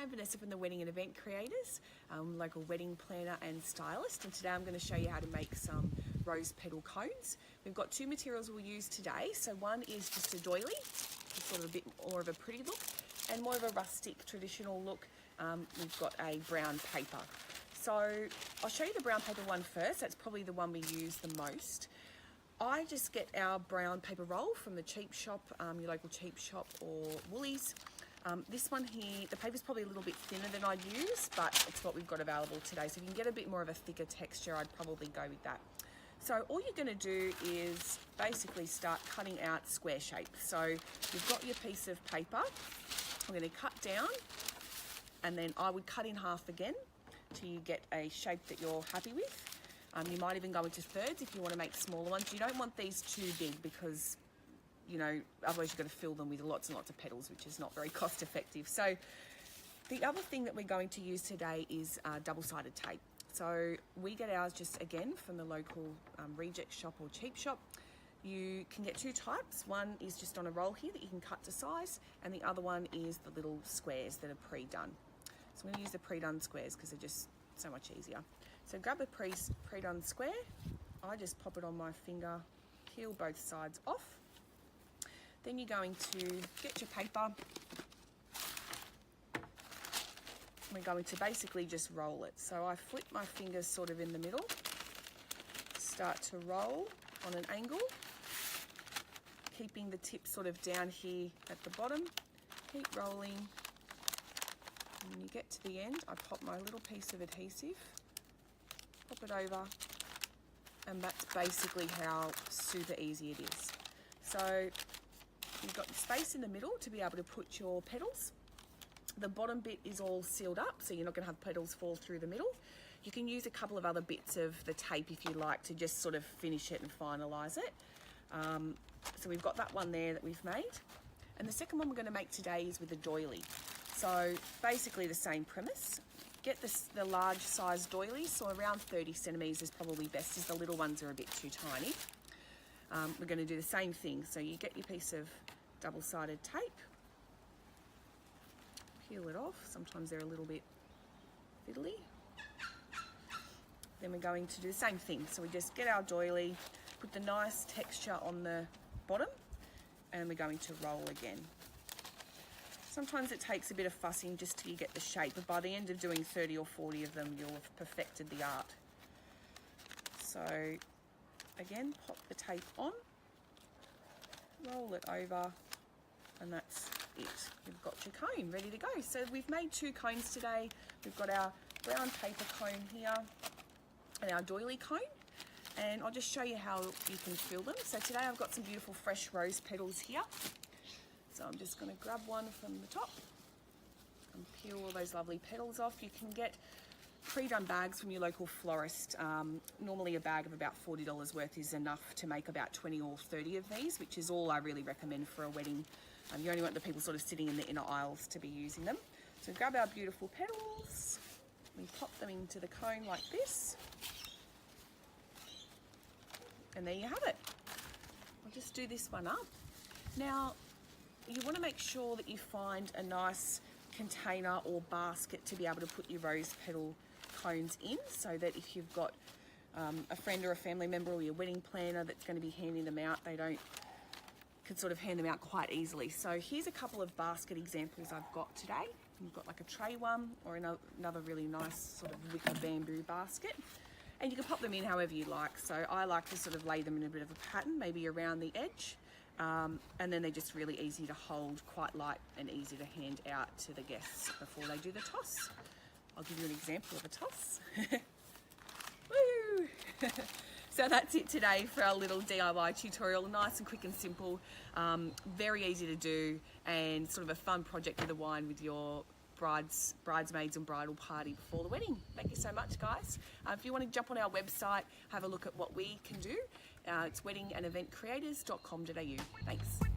Hi, I'm Vanessa from the Wedding and Event Creators. I'm a local wedding planner and stylist, and today I'm going to show you how to make some rose petal cones. We've got two materials we'll use today. So one is just a doily, just sort of a bit more of a pretty look, and more of a rustic traditional look. We've got a brown paper. So I'll show you the brown paper one first. That's probably the one we use the most. I just get our brown paper roll from the cheap shop, your local cheap shop or Woolies. This one here, the paper's probably a little bit thinner than I'd use, but it's what we've got available today. So if you can get a bit more of a thicker texture, I'd probably go with that. So all you're going to do is basically start cutting out square shapes. So you've got your piece of paper. I'm going to cut down, and then I would cut in half again till you get a shape that you're happy with. You might even go into thirds if you want to make smaller ones. You don't want these too big because, you know, otherwise you've got to fill them with lots and lots of petals, which is not very cost effective. So the other thing that we're going to use today is double-sided tape. So we get ours just again from the local reject shop or cheap shop. You can get two types. One is just on a roll here that you can cut to size, and the other one is the little squares that are pre-done. So I'm going to use the pre-done squares because they're just so much easier. So grab a pre-done square. I just pop it on my finger, peel both sides off. Then you're going to get your paper. We're going to basically just roll it. So I flip my fingers sort of in the middle, start to roll on an angle, keeping the tip sort of down here at the bottom. Keep rolling. And when you get to the end, I pop my little piece of adhesive, pop it over, and that's basically how super easy it is. So you've got the space in the middle to be able to put your petals. The bottom bit is all sealed up, so you're not going to have petals fall through the middle. You can use a couple of other bits of the tape if you like to just sort of finish it and finalise it. So we've got that one there that we've made. And the second one we're going to make today is with a doily. So basically the same premise. Get the large size doilies, so around 30 centimetres is probably best, as the little ones are a bit too tiny. We're going to do the same thing. So you get your piece of double-sided tape, peel it off. Sometimes they're a little bit fiddly. Then we're going to do the same thing. So we just get our doily, put the nice texture on the bottom, and we're going to roll again. Sometimes it takes a bit of fussing just till you get the shape, but by the end of doing 30 or 40 of them, you'll have perfected the art. So again, pop the tape on, roll it over, and that's it. You've got your cone ready to go. So we've made two cones today. We've got our brown paper cone here and our doily cone. And I'll just show you how you can fill them. So today I've got some beautiful fresh rose petals here. So I'm just going to grab one from the top and peel all those lovely petals off. You can get pre-done bags from your local florist. Normally a bag of about $40 worth is enough to make about 20 or 30 of these, which is all I really recommend for a wedding. You only want the people sort of sitting in the inner aisles to be using them. So grab our beautiful petals, we pop them into the cone like this, and there you have it. I'll just do this one up. Now, you want to make sure that you find a nice container or basket to be able to put your rose petal cones in, so that if you've got a friend or a family member or your wedding planner that's going to be handing them out, they can sort of hand them out quite easily. So here's a couple of basket examples I've got today. You've got like a tray one or another really nice sort of wicker bamboo basket. And you can pop them in however you like. So I like to sort of lay them in a bit of a pattern, maybe around the edge. And then they're just really easy to hold, quite light and easy to hand out to the guests before they do the toss. I'll give you an example of a toss. Woo! So that's it today for our little DIY tutorial. Nice and quick and simple, very easy to do, and sort of a fun project with a wine with your bridesmaids and bridal party before the wedding. Thank you so much, guys. If you want to jump on our website, have a look at what we can do. It's weddingandeventcreators.com.au. Thanks.